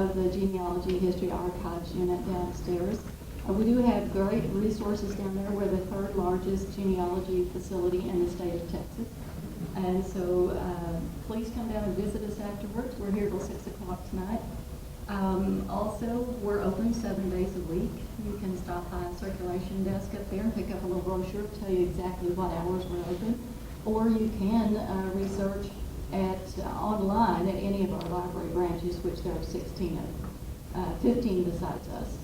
of the Genealogy History Archives unit downstairs. We do have great resources down there. We're the third largest genealogy facility in the state of Texas. And so please come down and visit us afterwards. We're here till 6 o'clock tonight. Also, we're open 7 days a week. You can stop by the circulation desk up there and pick up a little brochure to tell you exactly what hours we're open. Or you can research online at any of our library branches, which there are 15 besides us.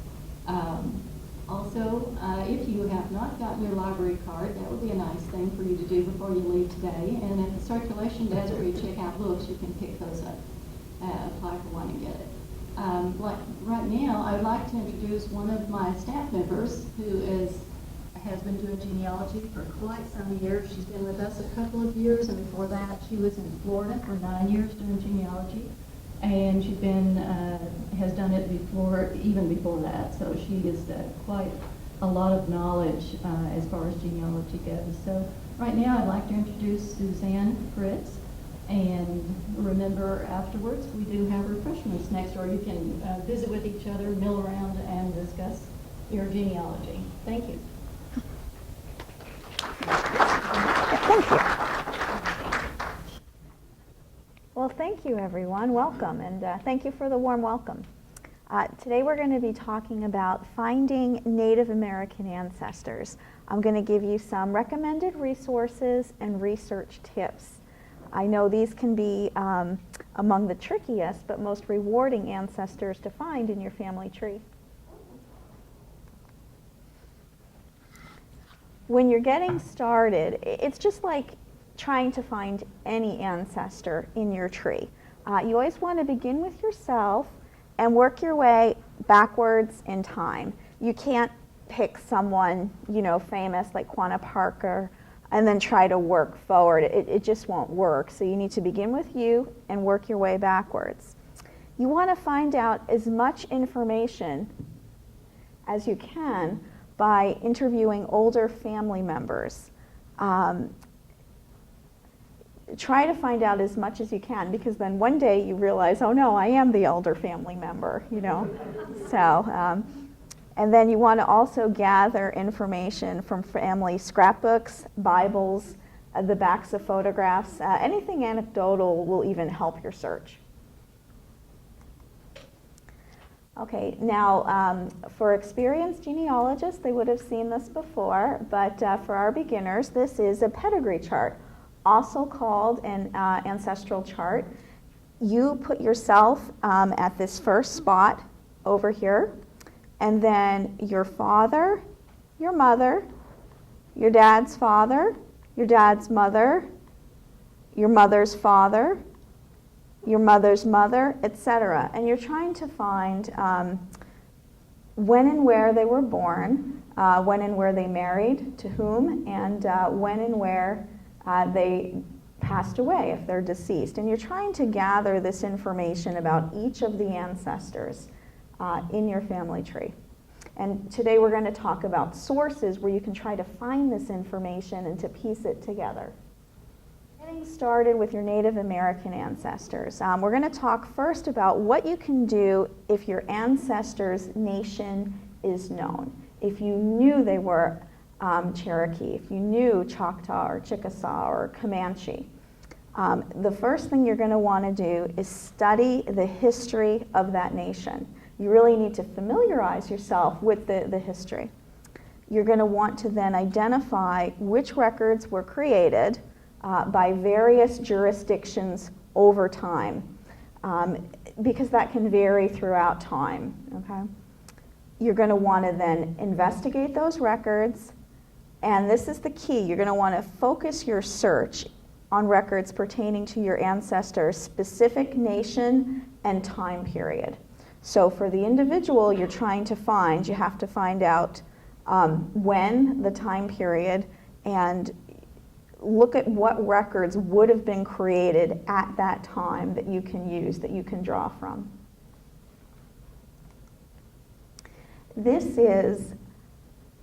Also, if you have not gotten your library card, that would be a nice thing for you to do before you leave today. And at the circulation desk where you check out books, you can pick those up, apply for one and get it. Right now, I would like to introduce one of my staff members who has been doing genealogy for quite some years. She's been with us a couple of years, and before that, she was in Florida for 9 years doing genealogy. And she's has done it even before that. So she has quite a lot of knowledge as far as genealogy goes. So right now I'd like to introduce Suzanne Fritz. And remember, afterwards we do have refreshments next door. You can visit with each other, mill around, and discuss your genealogy. Thank you. Thank you. Well, thank you, everyone. Welcome, and thank you for the warm welcome. Today we're going to be talking about finding Native American ancestors. I'm going to give you some recommended resources and research tips. I know these can be among the trickiest but most rewarding ancestors to find in your family tree. When you're getting started, it's just like trying to find any ancestor in your tree. You always want to begin with yourself and work your way backwards in time. You can't pick someone, famous like Quanah Parker and then try to work forward. It just won't work. So you need to begin with you and work your way backwards. You want to find out as much information as you can by interviewing older family members. Try to find out as much as you can, because then one day you realize, oh no, I am the elder family member, So, and then you want to also gather information from family scrapbooks, Bibles, the backs of photographs. Anything anecdotal will even help your search. Okay, now for experienced genealogists, they would have seen this before, but for our beginners, this is a pedigree chart, also called an ancestral chart. You put yourself at this first spot over here, and then your father, your mother, your dad's father, your dad's mother, your mother's father, your mother's mother, etc. And you're trying to find when and where they were born, when and where they married, to whom, and when and where they passed away if they're deceased. And you're trying to gather this information about each of the ancestors in your family tree. And today we're going to talk about sources where you can try to find this information and to piece it together. Getting started with your Native American ancestors, we're going to talk first about what you can do if your ancestors' nation is known. If you knew they were Cherokee, if you knew Choctaw or Chickasaw or Comanche. The first thing you're going to want to do is study the history of that nation. You really need to familiarize yourself with the history. You're going to want to then identify which records were created by various jurisdictions over time, because that can vary throughout time. Okay? You're going to want to then investigate those records, and this is the key. You're going to want to focus your search on records pertaining to your ancestor's specific nation and time period. So for the individual you're trying to find, you have to find out when, the time period, and look at what records would have been created at that time that you can use, that you can draw from. This is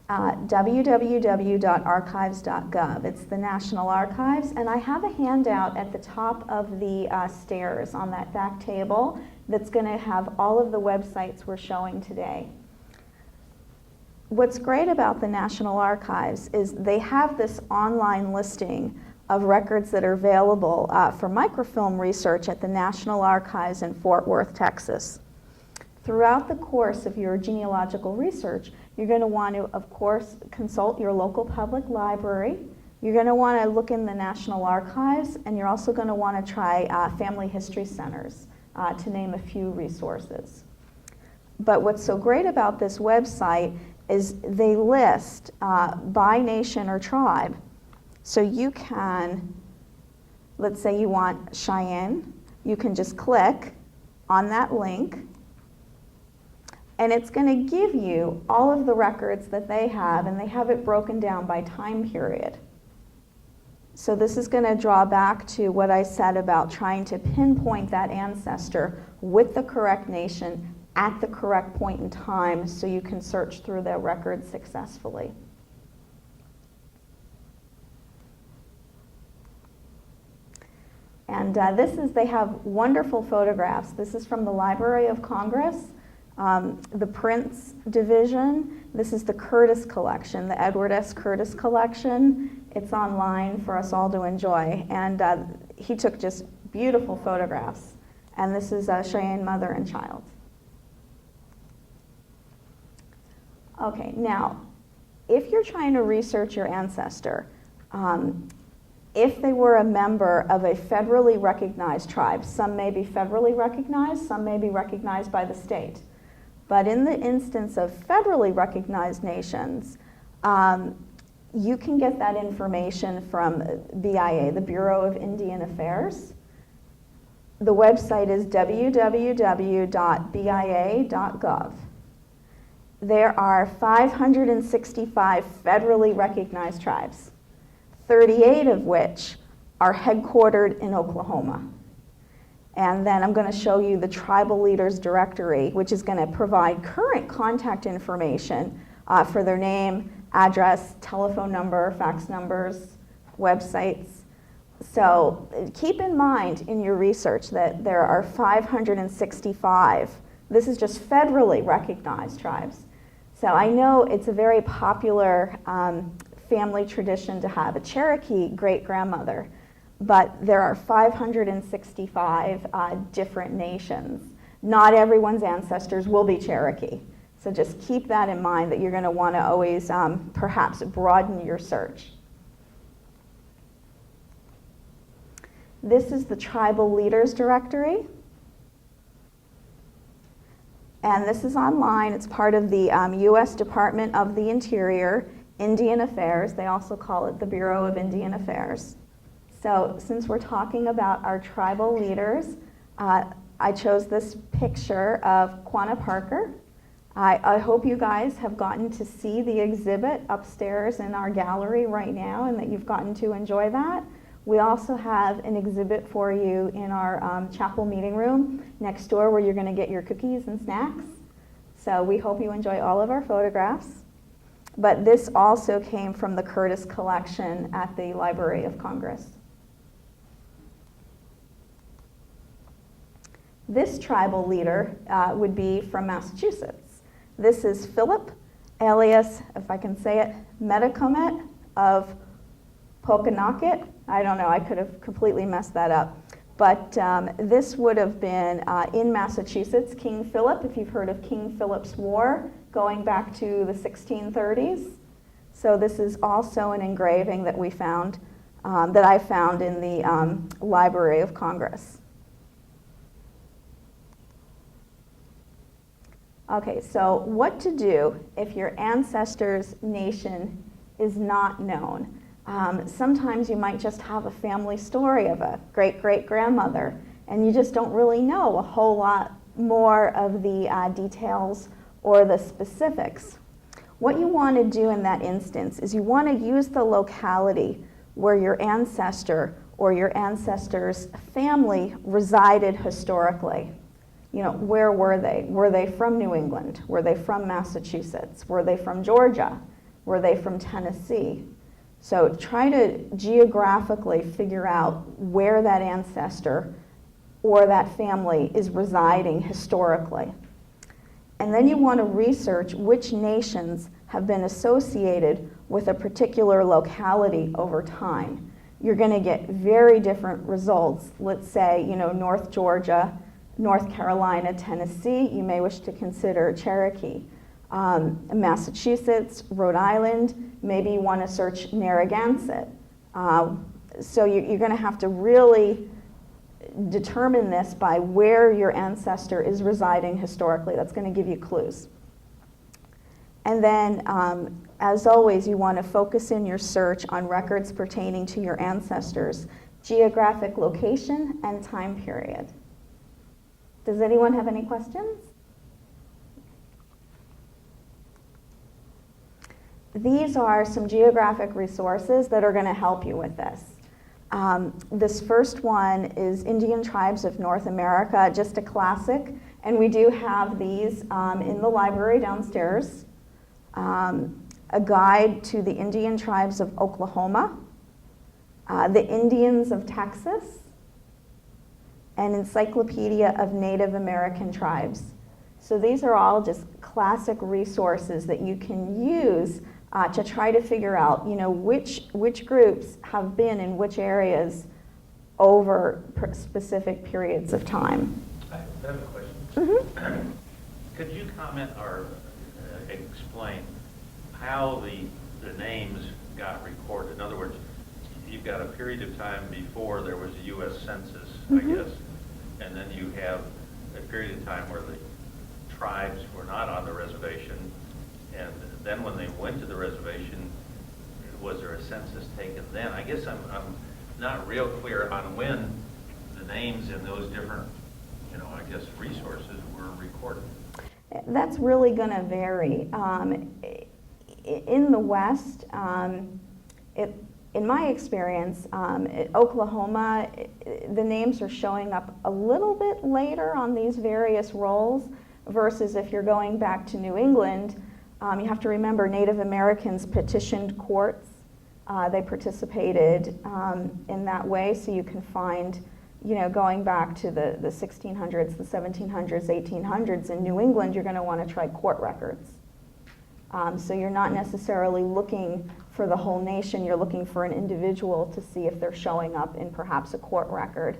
www.archives.gov. It's the National Archives, and I have a handout at the top of the stairs on that back table that's going to have all of the websites we're showing today. What's great about the National Archives is they have this online listing of records that are available for microfilm research at the National Archives in Fort Worth, Texas. Throughout the course of your genealogical research, you're going to want to, of course, consult your local public library. You're going to want to look in the National Archives, and you're also going to want to try family history centers, to name a few resources. But what's so great about this website is they list by nation or tribe. So you can, let's say you want Cheyenne, you can just click on that link, and it's going to give you all of the records that they have, and they have it broken down by time period. So this is going to draw back to what I said about trying to pinpoint that ancestor with the correct nation at the correct point in time so you can search through their records successfully. And they have wonderful photographs. This is from the Library of Congress, the Prince Division. This is the Curtis Collection, the Edward S. Curtis Collection. It's online for us all to enjoy. And he took just beautiful photographs. And this is Cheyenne mother and child. Okay, now, if you're trying to research your ancestor, if they were a member of a federally recognized tribe, some may be federally recognized, some may be recognized by the state. But in the instance of federally recognized nations, you can get that information from BIA, the Bureau of Indian Affairs. The website is www.bia.gov. There are 565 federally recognized tribes, 38 of which are headquartered in Oklahoma. And then I'm going to show you the Tribal Leaders Directory, which is going to provide current contact information for their name, address, telephone number, fax numbers, websites. So keep in mind in your research that there are 565. This is just federally recognized tribes. So I know it's a very popular family tradition to have a Cherokee great-grandmother, but there are 565 different nations. Not everyone's ancestors will be Cherokee. So just keep that in mind, that you're going to want to always perhaps broaden your search. This is the Tribal Leaders Directory. And this is online. It's part of the U.S. Department of the Interior, Indian Affairs. They also call it the Bureau of Indian Affairs. So since we're talking about our tribal leaders, I chose this picture of Quanah Parker. I hope you guys have gotten to see the exhibit upstairs in our gallery right now and that you've gotten to enjoy that. We also have an exhibit for you in our chapel meeting room next door where you're going to get your cookies and snacks. So we hope you enjoy all of our photographs. But this also came from the Curtis collection at the Library of Congress. This tribal leader would be from Massachusetts. This is Philip, alias, if I can say it, Metacomet of Pokanoket. I don't know, I could have completely messed that up. But this would have been in Massachusetts, King Philip, if you've heard of King Philip's War, going back to the 1630s. So this is also an engraving that we found, that I found in the Library of Congress. Okay, so what to do if your ancestor's nation is not known? Sometimes you might just have a family story of a great-great-grandmother, and you just don't really know a whole lot more of the details or the specifics. What you want to do in that instance is you want to use the locality where your ancestor or your ancestor's family resided historically. You know, where were they? Were they from New England? Were they from Massachusetts? Were they from Georgia? Were they from Tennessee? So try to geographically figure out where that ancestor or that family is residing historically. And then you want to research which nations have been associated with a particular locality over time. You're going to get very different results. Let's say, North Georgia, North Carolina, Tennessee, you may wish to consider Cherokee. Massachusetts, Rhode Island, maybe you want to search Narragansett. So you're going to have to really determine this by where your ancestor is residing historically. That's going to give you clues. And then, as always, you want to focus in your search on records pertaining to your ancestors' geographic location and time period. Does anyone have any questions? These are some geographic resources that are going to help you with this. This first one is Indian Tribes of North America, just a classic, and we do have these in the library downstairs. A guide to the Indian Tribes of Oklahoma, the Indians of Texas, an Encyclopedia of Native American Tribes. So these are all just classic resources that you can use to try to figure out, which groups have been in which areas over specific periods of time. I have a question. Mm-hmm. Could you comment or explain how the names got recorded? In other words, you've got a period of time before there was a U.S. Census, Mm-hmm. I guess, and then you have a period of time where the tribes were not on the reservation, and then when they went to the reservation, was there a census taken then? I guess I'm not real clear on when the names in those different, resources were recorded. That's really going to vary. In the West, in my experience, Oklahoma, the names are showing up a little bit later on these various rolls, versus if you're going back to New England, you have to remember Native Americans petitioned courts. They participated in that way, so you can find, going back to the 1600s, the 1700s, 1800s, in New England, you're going to want to try court records. So you're not necessarily looking for the whole nation, you're looking for an individual to see if they're showing up in perhaps a court record.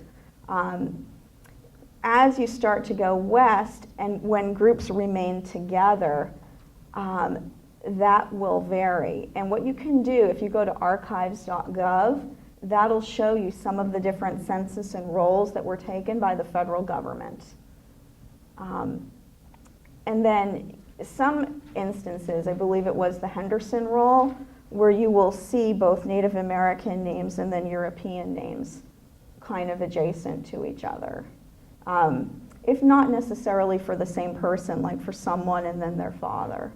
As you start to go west, and when groups remain together, that will vary. And what you can do, if you go to archives.gov, that'll show you some of the different census and rolls that were taken by the federal government. And then some instances, I believe it was the Henderson roll, where you will see both Native American names and then European names kind of adjacent to each other. If not necessarily for the same person, like for someone and then their father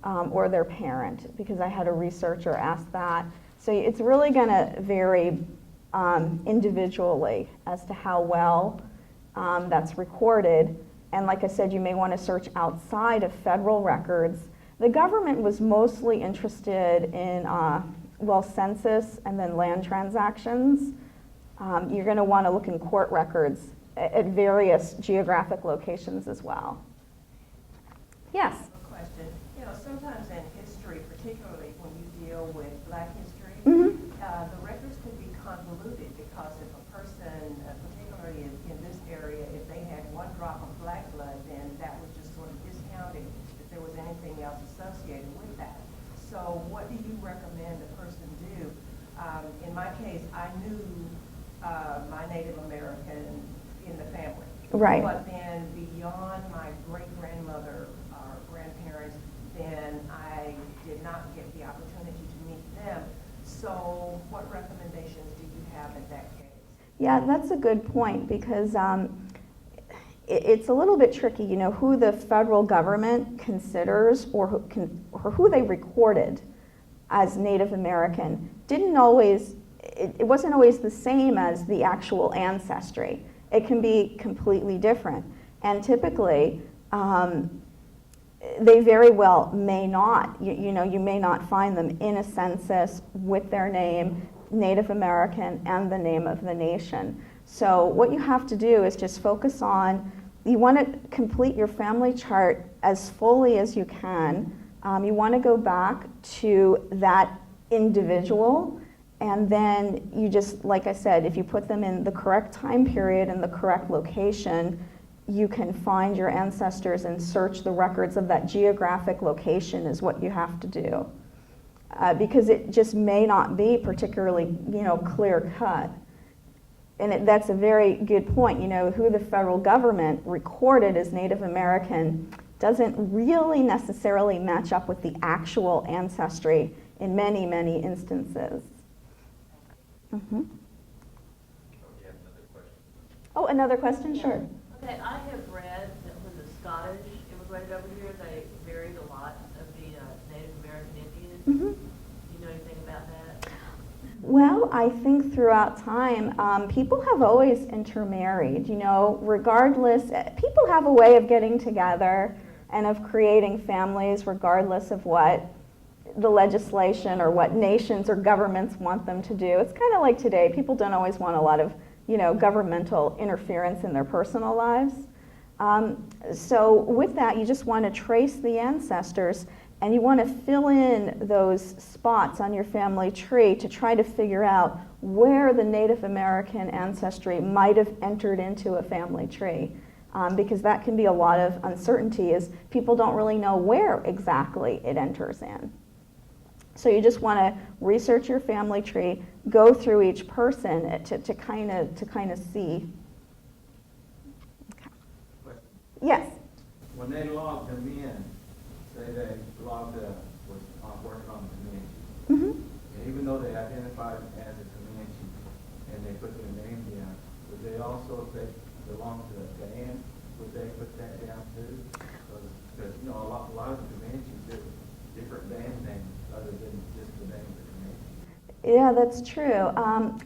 or their parent, because I had a researcher ask that. So it's really going to vary individually as to how well that's recorded. And like I said, you may want to search outside of federal records. The government was mostly interested in, census and then land transactions. You're going to want to look in court records at various geographic locations as well. Yes? Question. Sometimes in history, particularly when you deal with Black history, Mm-hmm. The records can be convoluted because if a person, particularly in this area, if they had one drop of Black blood, then that was just sort of discounted if there was anything else associated with that. So what do you recommend a person do? In my case, I knew my Native American in the family. Right. But then beyond my great-grandmother or grandparents, then I did not get the opportunity to meet them. So what recommendations do you have in that case? Yeah, that's a good point, because it's a little bit tricky, who the federal government considers or who they recorded as Native American didn't always, it wasn't always the same as the actual ancestry. It can be completely different. And typically, they very well may not, you may not find them in a census with their name, Native American, and the name of the nation. So what you have to do is just focus on, you want to complete your family chart as fully as you can. You want to go back to that individual, and then you just, like I said, if you put them in the correct time period and the correct location, you can find your ancestors and search the records of that geographic location is what you have to do. Because it just may not be particularly, clear cut. And that's a very good point. Who the federal government recorded as Native American doesn't really necessarily match up with the actual ancestry in many, many instances. Mm-hmm. Oh, another question? Sure. Okay, I have read that when the Scottish immigrated over here, they buried a lot of the Native American Indians. Mm-hmm. You know anything about that? Well, I think throughout time, people have always intermarried, regardless, people have a way of getting together and of creating families regardless of what the legislation or what nations or governments want them to do. It's kind of like today, people don't always want a lot of, governmental interference in their personal lives. So with that, you just want to trace the ancestors, and you want to fill in those spots on your family tree to try to figure out where the Native American ancestry might have entered into a family tree. Because that can be a lot of uncertainty, is people don't really know where exactly it enters in. So you just want to research your family tree, go through each person to kind of see. Okay. Yes. When they logged them in, say they logged was working on the Comanche, and even though they identified as a Comanche and they put their name down, would they also, if they belong to the Cheyenne, would they put that down too? Because a lot of the Comanches do different band names other than just the name of the Comanche. Yeah, that's true.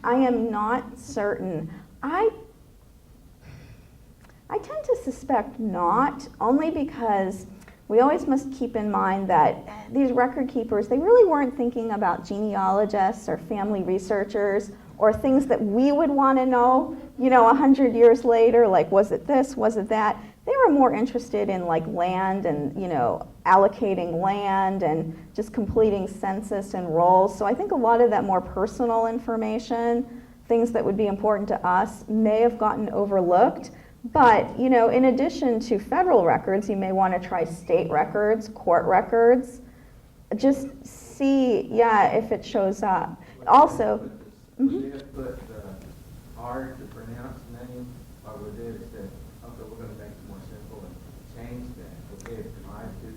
I am not certain. I tend to suspect not, only because we always must keep in mind that these record keepers, they really weren't thinking about genealogists or family researchers or things that we would want to know, 100 years later, like, was it this, was it that? They were more interested in land and, allocating land and just completing census and rolls. So I think a lot of that more personal information, things that would be important to us, may have gotten overlooked. But, in addition to federal records, you may want to try state records, court records, just see, if it shows up. Also, would they have put hard to pronounce name, or would they have said, okay, we're going to make it more simple and change that? Would they have tried to?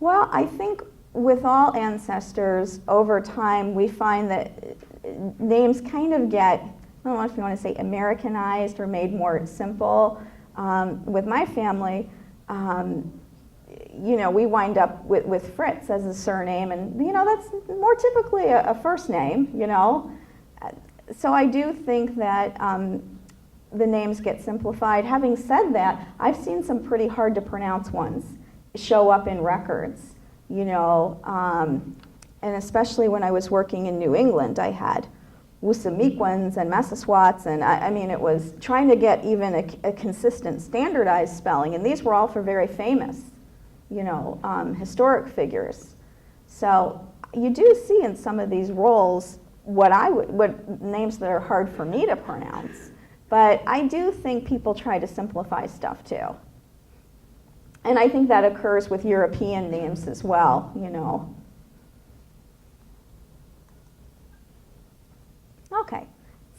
well, I think with all ancestors, over time, we find that names kind of get, I don't know if you want to say Americanized or made more simple. With my family, we wind up with Fritz as a surname, and that's more typically a first name, So I do think that the names get simplified. Having said that, I've seen some pretty hard to pronounce ones show up in records, and especially when I was working in New England, I had Wusamiquans and Massaswats, and I mean, it was trying to get even a consistent standardized spelling, and these were all for very famous, historic figures. So you do see in some of these roles what names that are hard for me to pronounce, but I do think people try to simplify stuff too. And I think that occurs with European names as well, Okay,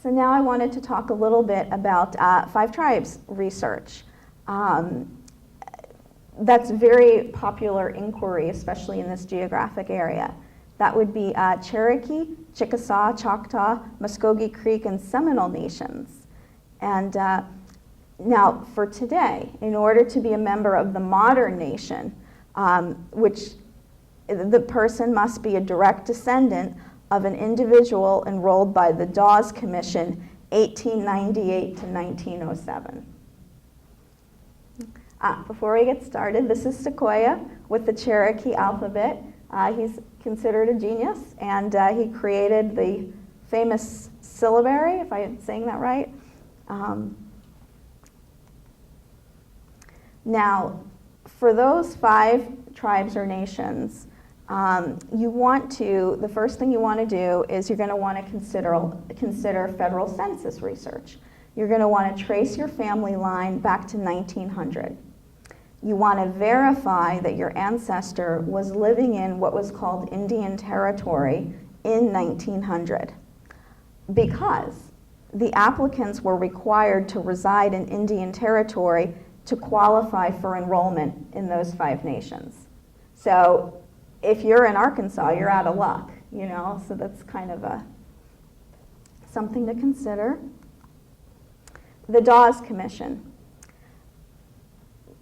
so now I wanted to talk a little bit about Five Tribes research. That's very popular inquiry, especially in this geographic area. That would be Cherokee, Chickasaw, Choctaw, Muskogee Creek, and Seminole nations. And now for today, in order to be a member of the modern nation, which the person must be a direct descendant of an individual enrolled by the Dawes Commission, 1898 to 1907. Before we get started, this is Sequoyal with the Cherokee Alphabet. He's considered a genius, and he created the famous syllabary, if I'm saying that right. Now, for those 5 tribes or nations, the first thing you want to do is you're going to want to consider federal census research. You're going to want to trace your family line back to 1900. You want to verify that your ancestor was living in what was called Indian Territory in 1900, because the applicants were required to reside in Indian Territory to qualify for enrollment in those 5 nations. So if you're in Arkansas, you're out of luck, so that's kind of something to consider. The Dawes Commission.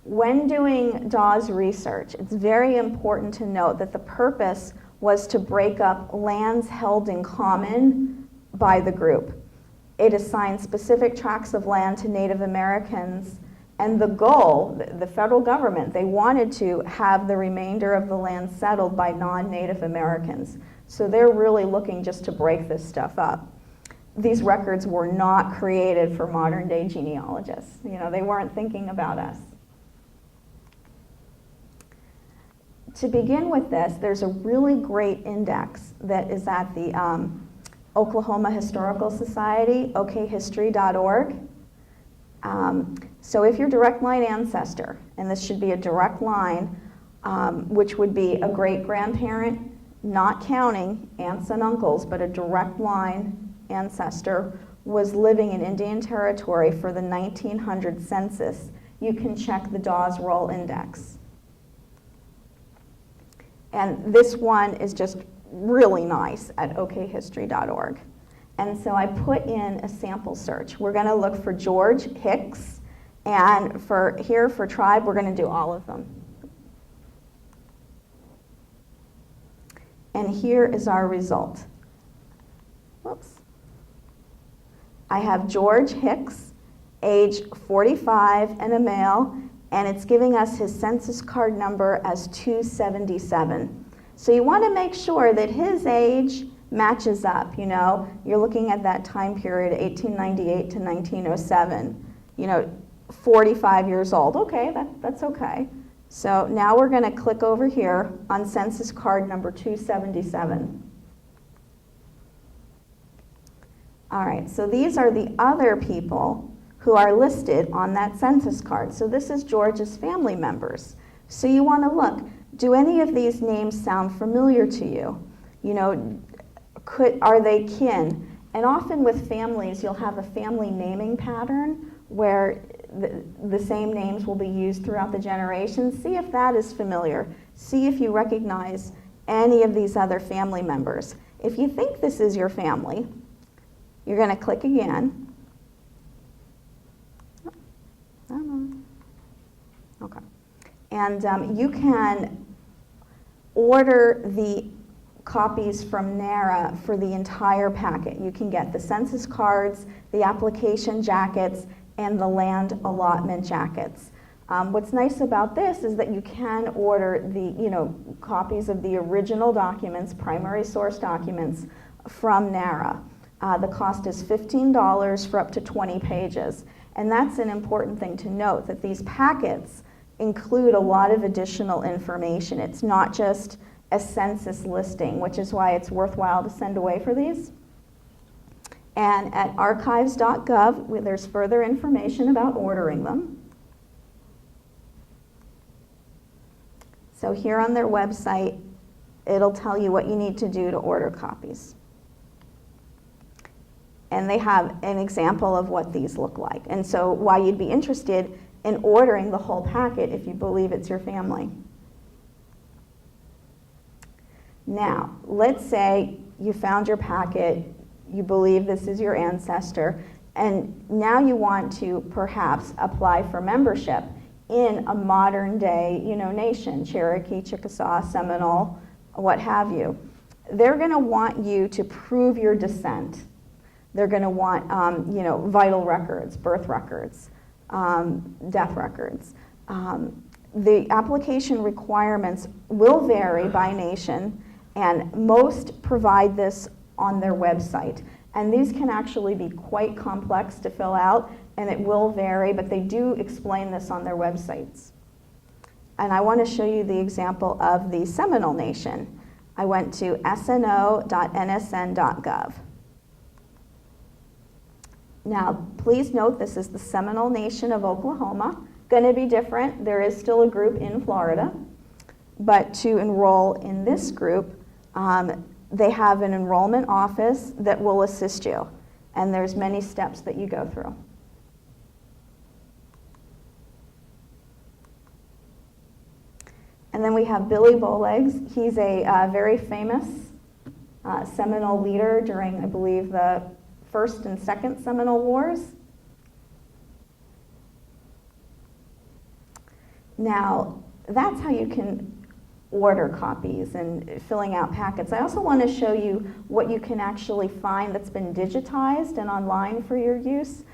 When doing Dawes research, it's very important to note that the purpose was to break up lands held in common by the group. It assigned specific tracts of land to Native Americans, and the goal, the federal government, they wanted to have the remainder of the land settled by non-Native Americans. So they're really looking just to break this stuff up. These records were not created for modern day genealogists. They weren't thinking about us. To begin with this, there's a really great index that is at the Oklahoma Historical Society, okhistory.org. So if you're direct line ancestor, and this should be a direct line, which would be a great-grandparent, not counting aunts and uncles, but a direct line ancestor, was living in Indian Territory for the 1900 census, you can check the Dawes Roll Index. And this one is just really nice at okhistory.org. And so I put in a sample search. We're going to look for George Hicks, and for tribe, we're going to do all of them. And here is our result. Whoops. I have George Hicks, age 45 and a male, and it's giving us his census card number as 277. So you want to make sure that his age matches up. You're looking at that time period, 1898 to 1907, 45 years old. Okay, that's okay. So now we're going to click over here on census card number 277. All right, so these are the other people who are listed on that census card. So this is George's family members. So you want to look, do any of these names sound familiar to you? Are they kin? And often with families, you'll have a family naming pattern where the same names will be used throughout the generations. See if that is familiar. See if you recognize any of these other family members. If you think this is your family, you're going to click again. Okay. And you can order the copies from NARA for the entire packet. You can get the census cards, the application jackets, and the land allotment jackets. What's nice about this is that you can order the copies of the original documents, primary source documents, from NARA. The cost is $15 for up to 20 pages. And that's an important thing to note, that these packets include a lot of additional information. It's not just a census listing, which is why it's worthwhile to send away for these. And at archives.gov, there's further information about ordering them. So here on their website, it'll tell you what you need to do to order copies. And they have an example of what these look like. And so why you'd be interested in ordering the whole packet if you believe it's your family. Now, let's say you found your packet, you believe this is your ancestor, and now you want to perhaps apply for membership in a modern day, nation, Cherokee, Chickasaw, Seminole, what have you. They're going to want you to prove your descent. They're going to want, vital records, birth records, death records. The application requirements will vary by nation, and most provide this on their website. And these can actually be quite complex to fill out, and it will vary, but they do explain this on their websites. And I want to show you the example of the Seminole Nation. I went to sno.nsn.gov. Now, please note this is the Seminole Nation of Oklahoma. Going to be different. There is still a group in Florida. But to enroll in this group, they have an enrollment office that will assist you. And there's many steps that you go through. And then we have Billy Bowlegs. He's a very famous Seminole leader during, I believe, the First and Second Seminole Wars. Now, that's how you can order copies and filling out packets. I also want to show you what you can actually find that's been digitized and online for your use,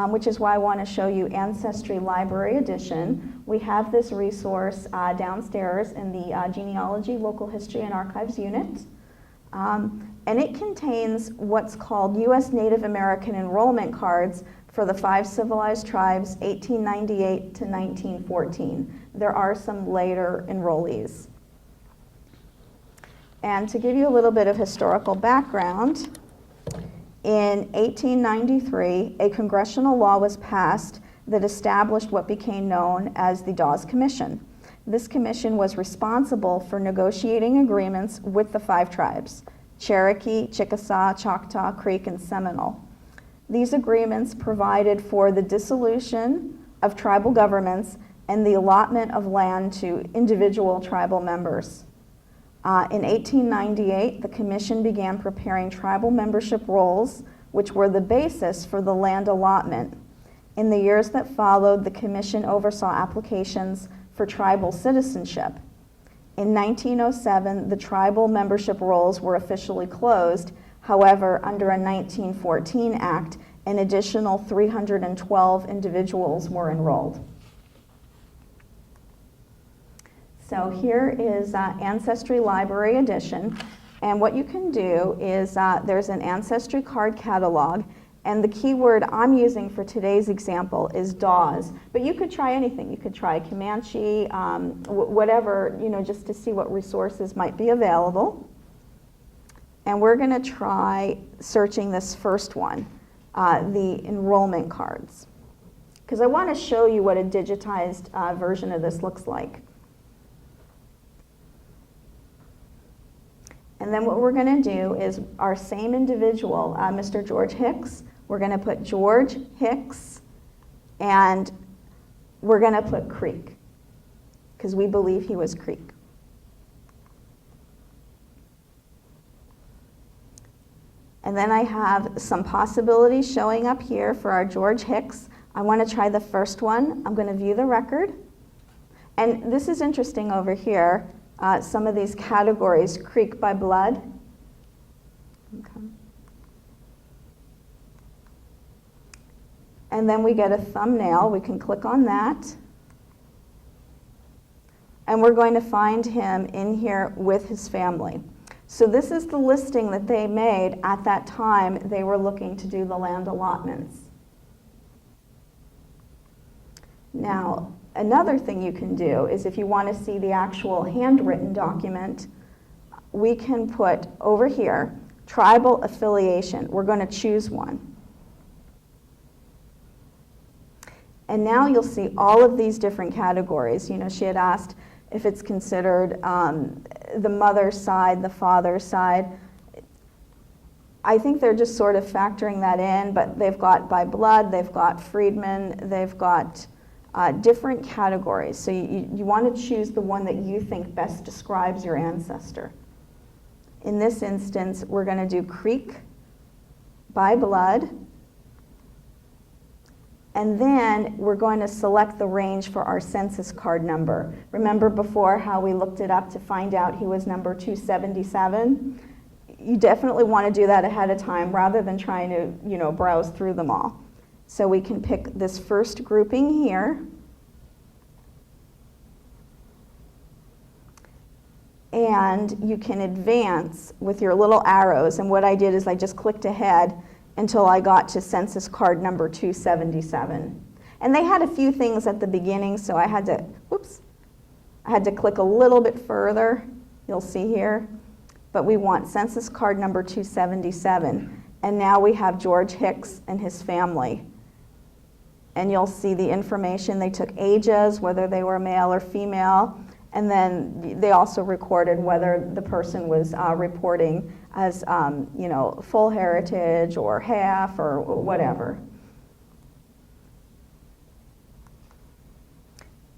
which is why I want to show you Ancestry Library Edition. We have this resource downstairs in the Genealogy, Local History and Archives unit. And it contains what's called U.S. Native American enrollment cards for the 5 civilized tribes, 1898 to 1914. There are some later enrollees. And to give you a little bit of historical background, in 1893, a congressional law was passed that established what became known as the Dawes Commission. This commission was responsible for negotiating agreements with the 5 tribes: Cherokee, Chickasaw, Choctaw, Creek, and Seminole. These agreements provided for the dissolution of tribal governments and the allotment of land to individual tribal members. In 1898, the commission began preparing tribal membership rolls, which were the basis for the land allotment. In the years that followed, the commission oversaw applications for tribal citizenship. In 1907, the tribal membership rolls were officially closed. However, under a 1914 act, an additional 312 individuals were enrolled. So here is Ancestry Library Edition, and what you can do is there's an Ancestry card catalog, and the keyword I'm using for today's example is Dawes, but you could try anything. You could try Comanche, whatever, just to see what resources might be available. And we're going to try searching this first one, the enrollment cards, because I want to show you what a digitized version of this looks like. And then what we're going to do is our same individual, Mr. George Hicks, we're going to put George Hicks, and we're going to put Creek, because we believe he was Creek. And then I have some possibilities showing up here for our George Hicks. I want to try the first one. I'm going to view the record. And this is interesting over here. Some of these categories, Creek by blood. Okay. And then we get a thumbnail. We can click on that. And we're going to find him in here with his family. So this is the listing that they made at that time they were looking to do the land allotments. Now, another thing you can do is if you want to see the actual handwritten document, we can put over here, tribal affiliation. We're going to choose one. And now you'll see all of these different categories. She had asked if it's considered the mother's side, the father's side. I think they're just sort of factoring that in, but they've got by blood, they've got freedmen, they've got different categories. So you want to choose the one that you think best describes your ancestor. In this instance, we're going to do Creek by blood. And then we're going to select the range for our census card number. Remember before how we looked it up to find out he was number 277? You definitely want to do that ahead of time rather than trying to, browse through them all. So we can pick this first grouping here. And you can advance with your little arrows. And what I did is I just clicked ahead until I got to census card number 277. And they had a few things at the beginning, so I had to, I had to click a little bit further, you'll see here. But we want census card number 277. And now we have George Hicks and his family. And you'll see the information. They took ages, whether they were male or female, and then they also recorded whether the person was reporting as full heritage or half or whatever.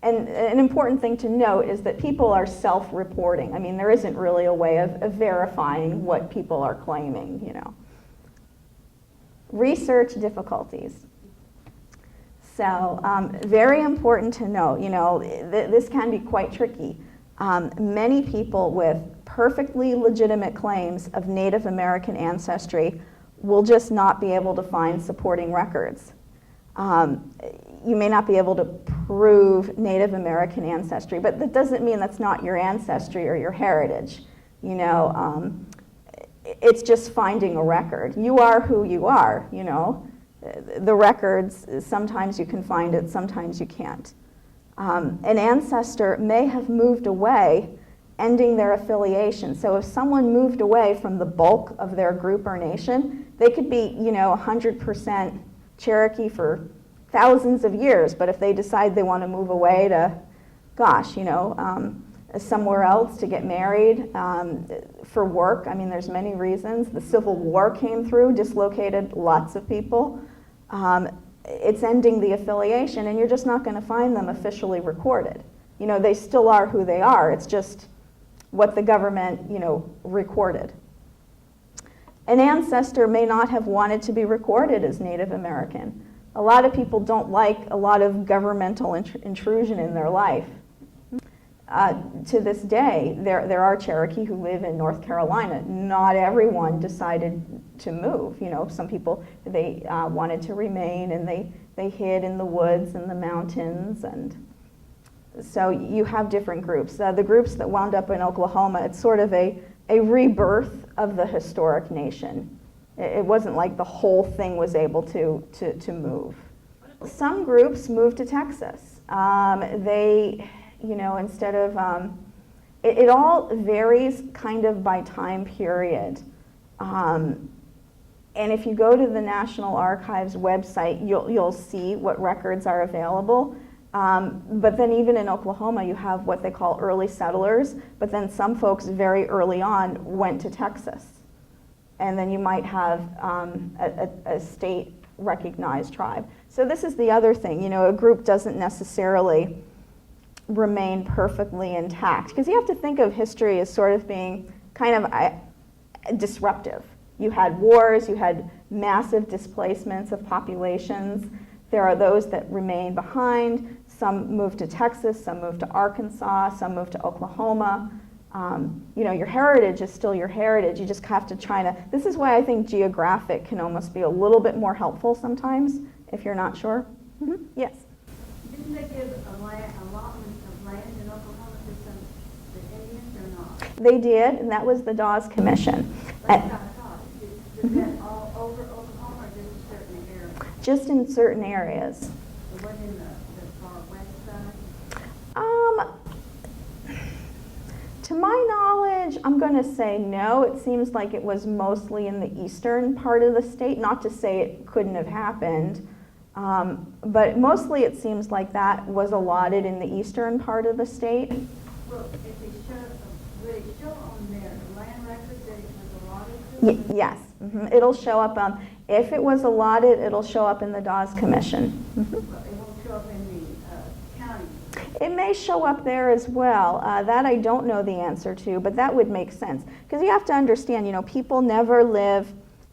And an important thing to note is that people are self-reporting. I mean, there isn't really a way of verifying what people are claiming, you know. Research difficulties. So, very important to note, you know, this can be quite tricky. Many people with perfectly legitimate claims of Native American ancestry will just not be able to find supporting records. You may not be able to prove Native American ancestry, but that doesn't mean that's not your ancestry or your heritage. You know, it's just finding a record. You are who you are, you know. The records, sometimes you can find it, sometimes you can't. An ancestor may have moved away, ending their affiliation. So if someone moved away from the bulk of their group or nation, they could be, you know, 100% Cherokee for thousands of years, but if they decide they want to move away to, gosh, you know, somewhere else to get married, for work, I mean, there's many reasons. The Civil War came through, dislocated lots of people. It's ending the affiliation, and you're just not going to find them officially recorded. You know, they still are who they are. It's just what the government, you know, recorded. An ancestor may not have wanted to be recorded as Native American. A lot of people don't like a lot of governmental intrusion in their life. To this day, there are Cherokee who live in North Carolina. Not everyone decided to move. You know, some people, they wanted to remain, and they hid in the woods and the mountains. And so you have different groups. The groups that wound up in Oklahoma, it's sort of a rebirth of the historic nation. It wasn't like the whole thing was able to move. Some groups moved to Texas. They, you know, instead of, it all varies kind of by time period. And if you go to the National Archives website, you'll see what records are available. But then even in Oklahoma, you have what they call early settlers, but then some folks very early on went to Texas. And then you might have a state-recognized tribe. So this is the other thing, you know, a group doesn't necessarily remain perfectly intact, because you have to think of history as sort of being kind of disruptive. You had wars, you had massive displacements of populations. There are those that remain behind. Some moved to Texas, some moved to Arkansas, some moved to Oklahoma. You know, your heritage is still your heritage. You just have to try to, this is why I think geographic can almost be a little bit more helpful sometimes if you're not sure. Mm-hmm. Yes? Didn't they give allotment of land in Oklahoma to the Indians or not? They did, and that was the Dawes Commission. That's what I thought. Is that all over Oklahoma or just in certain areas? Just in certain areas. It wasn't in the far west side? To my knowledge, I'm going to say no. It seems like it was mostly in the eastern part of the state. Not to say it couldn't have happened, but mostly it seems like that was allotted in the eastern part of the state. Well, if will it show on their land records that it was allotted to? Yes, it'll show up. If it was allotted, it'll show up in the Dawes Commission. Well, it won't show up in the county. It may show up there as well. That I don't know the answer to, but that would make sense. Because you have to understand, you know, people never live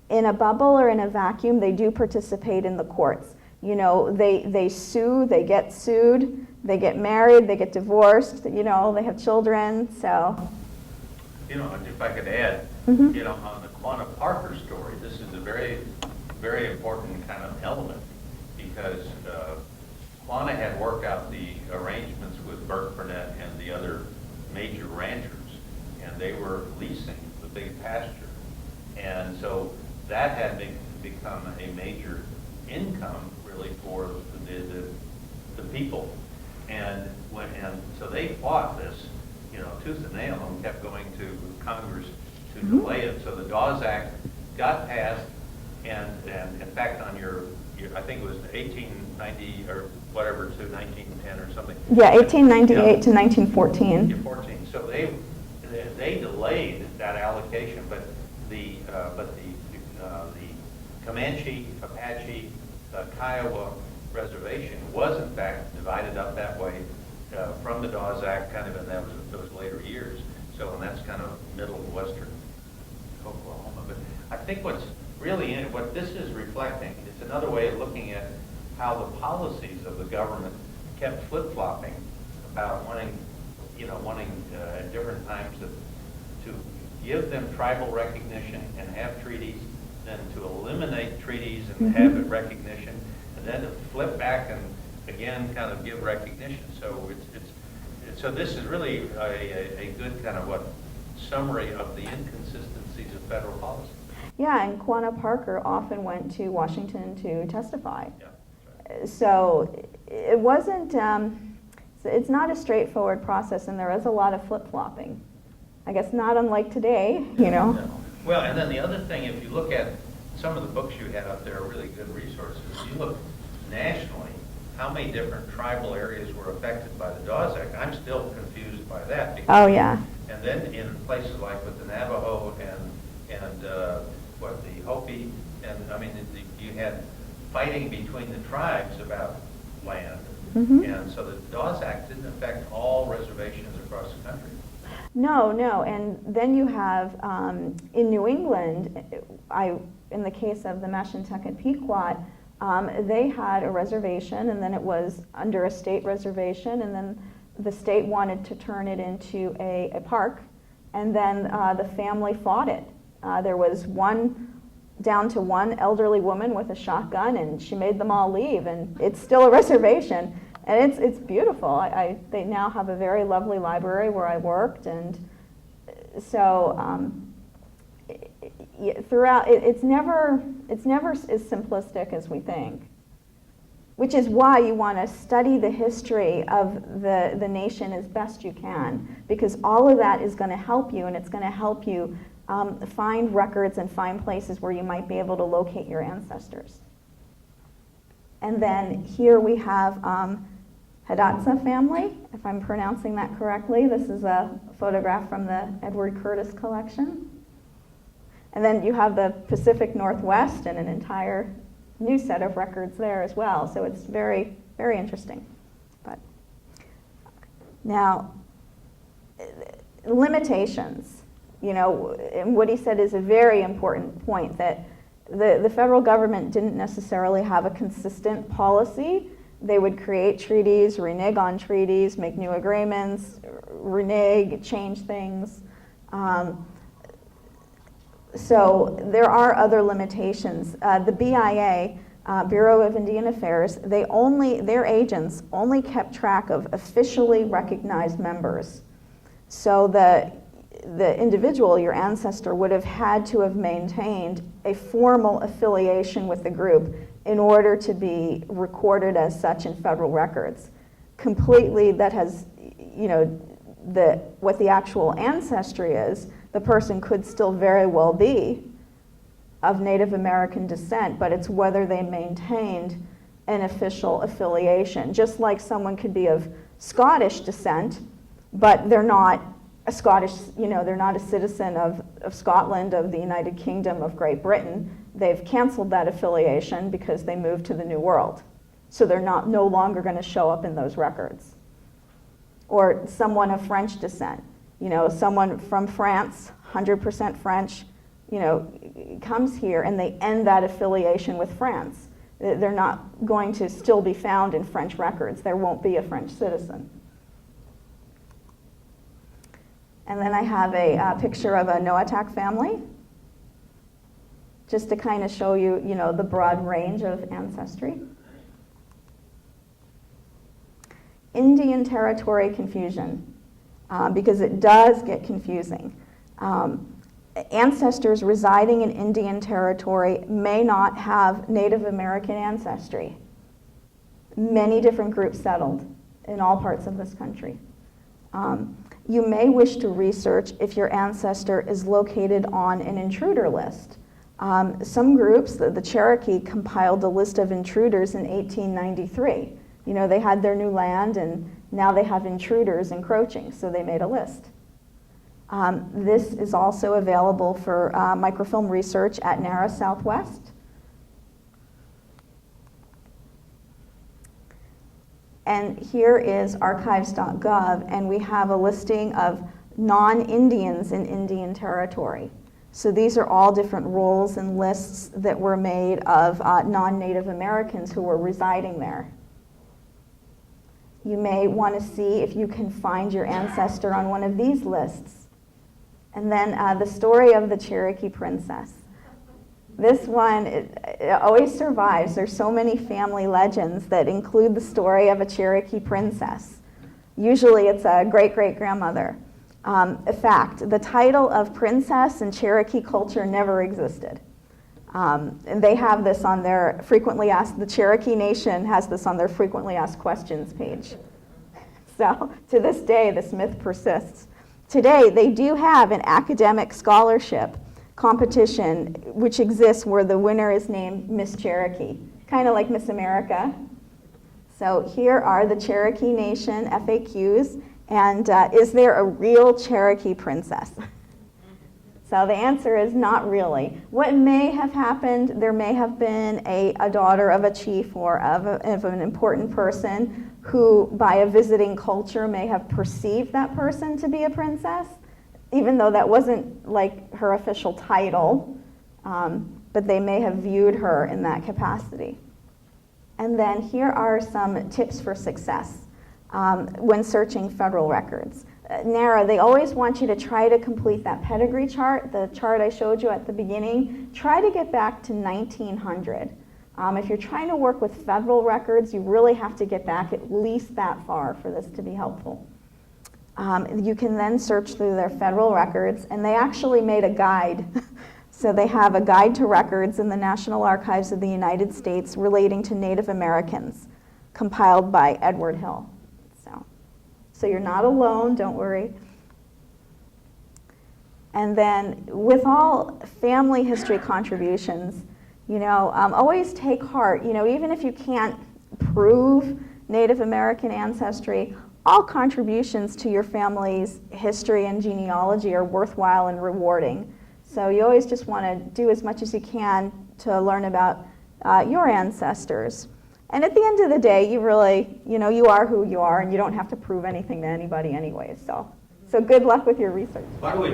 in a bubble or in a vacuum. They do participate in the courts. You know, they sue, they get sued, they get married, they get divorced, you know, they have children, so. You know, if I could add, you know, on the Quanah Parker story, this is a very, very important kind of element, because Quanah had worked out the arrangements with Burke Burnett and the other major ranchers, and they were leasing the big pasture. And so that had been become a major income really for the people. And so they fought this, tooth and nail, and kept going to Congress to delay it. So the Dawes Act got passed, and in fact on your I think it was 1890 or whatever to 1910 or something. Yeah, 1898 to 1914. Yeah, 14. So they delayed that allocation, but the Comanche, Apache, Kiowa reservation was in fact divided up that way from the Dawes Act, kind of in those later years. So, and that's kind of middle western Oklahoma. But I think what's really what this is reflecting, it's another way of looking at how the policies of the government kept flip-flopping about wanting at different times to give them tribal recognition and have treaties, then to eliminate treaties and have it recognition, and then to flip back and again kind of give recognition. So so this is really a good kind of summary of the inconsistencies of federal policy. Yeah, and Quanah Parker often went to Washington to testify. Yeah, that's right. So it wasn't, it's not a straightforward process, and there is a lot of flip-flopping. I guess not unlike today, No. Well, and then the other thing, if you look at some of the books you had up there are really good resources. You look nationally, how many different tribal areas were affected by the Dawes Act. I'm still confused by that. Oh, yeah. And then in places like with the Navajo and the Hopi, and I mean, you had fighting between the tribes about land, and so the Dawes Act didn't affect all reservations across the country. No, and then you have, in New England, in the case of the Mashantucket Pequot, they had a reservation, and then it was under a state reservation, and then the state wanted to turn it into a park, and then the family fought it. There was down to one elderly woman with a shotgun, and she made them all leave, and it's still a reservation, and it's beautiful. They now have a very lovely library where I worked, and so throughout, it's never as simplistic as we think, which is why you want to study the history of the nation as best you can, because all of that is going to help you, and it's going to help you find records and find places where you might be able to locate your ancestors. And then here we have Hidatsa Family, if I'm pronouncing that correctly. This is a photograph from the Edward Curtis collection. And then you have the Pacific Northwest and an entire new set of records there as well. So it's very, very interesting. But now, limitations. And what he said is a very important point, that the federal government didn't necessarily have a consistent policy. They would create treaties, renege on treaties, make new agreements, renege, change things. So there are other limitations. The BIA, Bureau of Indian Affairs, their agents only kept track of officially recognized members. So the individual, your ancestor, would have had to have maintained a formal affiliation with the group in order to be recorded as such in federal records. Completely, that has, what the actual ancestry is, the person could still very well be of Native American descent, but it's whether they maintained an official affiliation. Just like someone could be of Scottish descent, but they're not a Scottish, they're not a citizen of Scotland, of the United Kingdom, of Great Britain. They've canceled that affiliation because they moved to the New World. So they're no longer going to show up in those records. Or someone of French descent, someone from France, 100% French, comes here and they end that affiliation with France. They're not going to still be found in French records. There won't be a French citizen. And then I have a picture of a Noatak family, just to kind of show you, the broad range of ancestry. Indian territory confusion, because it does get confusing. ancestors residing in Indian Territory may not have Native American ancestry. Many different groups settled in all parts of this country. You may wish to research if your ancestor is located on an intruder list. Some groups, the Cherokee, compiled a list of intruders in 1893. You know, they had their new land and now they have intruders encroaching, so they made a list. This is also available for microfilm research at NARA Southwest. And here is archives.gov, and we have a listing of non-Indians in Indian Territory. So these are all different rolls and lists that were made of non-Native Americans who were residing there. You may want to see if you can find your ancestor on one of these lists. And then the story of the Cherokee princess. This one, it always survives. There's so many family legends that include the story of a Cherokee princess. Usually it's a great-great-grandmother. In fact, the title of princess in Cherokee culture never existed. And they have this on their frequently asked, the Cherokee Nation has this on their frequently asked questions page. So to this day, this myth persists. Today, they do have an academic scholarship competition which exists where the winner is named Miss Cherokee, kind of like Miss America. So here are the Cherokee Nation FAQs, and is there a real Cherokee princess? So the answer is not really. What may have happened, there may have been a daughter of a chief or of an important person who, by a visiting culture, may have perceived that person to be a princess, even though that wasn't like her official title, but they may have viewed her in that capacity. And then here are some tips for success when searching federal records. NARA, they always want you to try to complete that pedigree chart, the chart I showed you at the beginning. Try to get back to 1900. If you're trying to work with federal records, you really have to get back at least that far for this to be helpful. You can then search through their federal records, and they actually made a guide. So they have a guide to records in the National Archives of the United States relating to Native Americans, compiled by Edward Hill. So you're not alone, don't worry. And then with all family history contributions, you know, always take heart. You know, even if you can't prove Native American ancestry, all contributions to your family's history and genealogy are worthwhile and rewarding. So you always just want to do as much as you can to learn about your ancestors. And at the end of the day, you really, you know, you are who you are, and you don't have to prove anything to anybody anyway. So good luck with your research. By the way,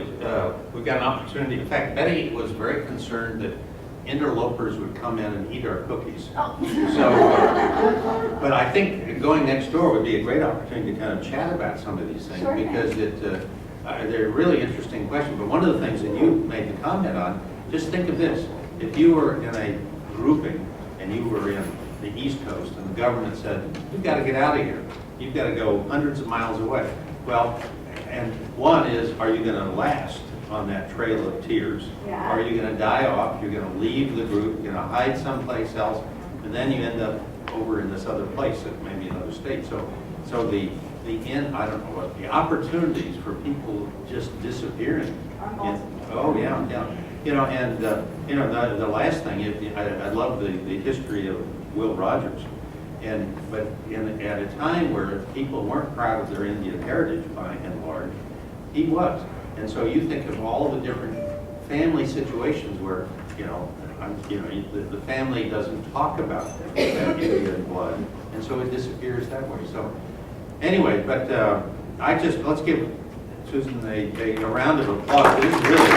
we've got an opportunity. In fact, Betty was very concerned that interlopers would come in and eat our cookies. Oh. So, but I think going next door would be a great opportunity to kind of chat about some of these things, Sure. Because they're really interesting questions. But one of the things that you made the comment on, just think of this. If you were in a grouping and you were in the East Coast and the government said, you've got to get out of here. You've got to go hundreds of miles away. Well, and one is, are you going to last on that trail of tears? Yeah. Are you going to die off? You're going to leave the group, you're going to hide someplace else, and then you end up over in this other place, maybe another state. So the I don't know what, the opportunities for people just disappearing. Oh yeah. You know, and you know, the last thing, I love the history of Will Rogers, but at a time where people weren't proud of their Indian heritage by and large, he was. And so you think of all the different family situations where, the family doesn't talk about that Indian blood, and so it disappears that way. So anyway, but let's give Susan a round of applause. This is really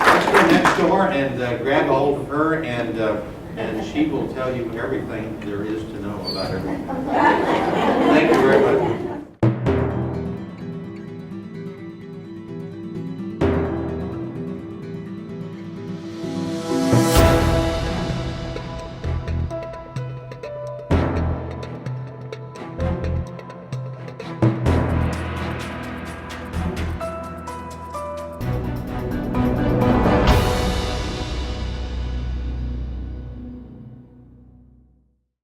let's go next door and grab a hold of her, and she will tell you everything there is to know about everything. Thank you very much.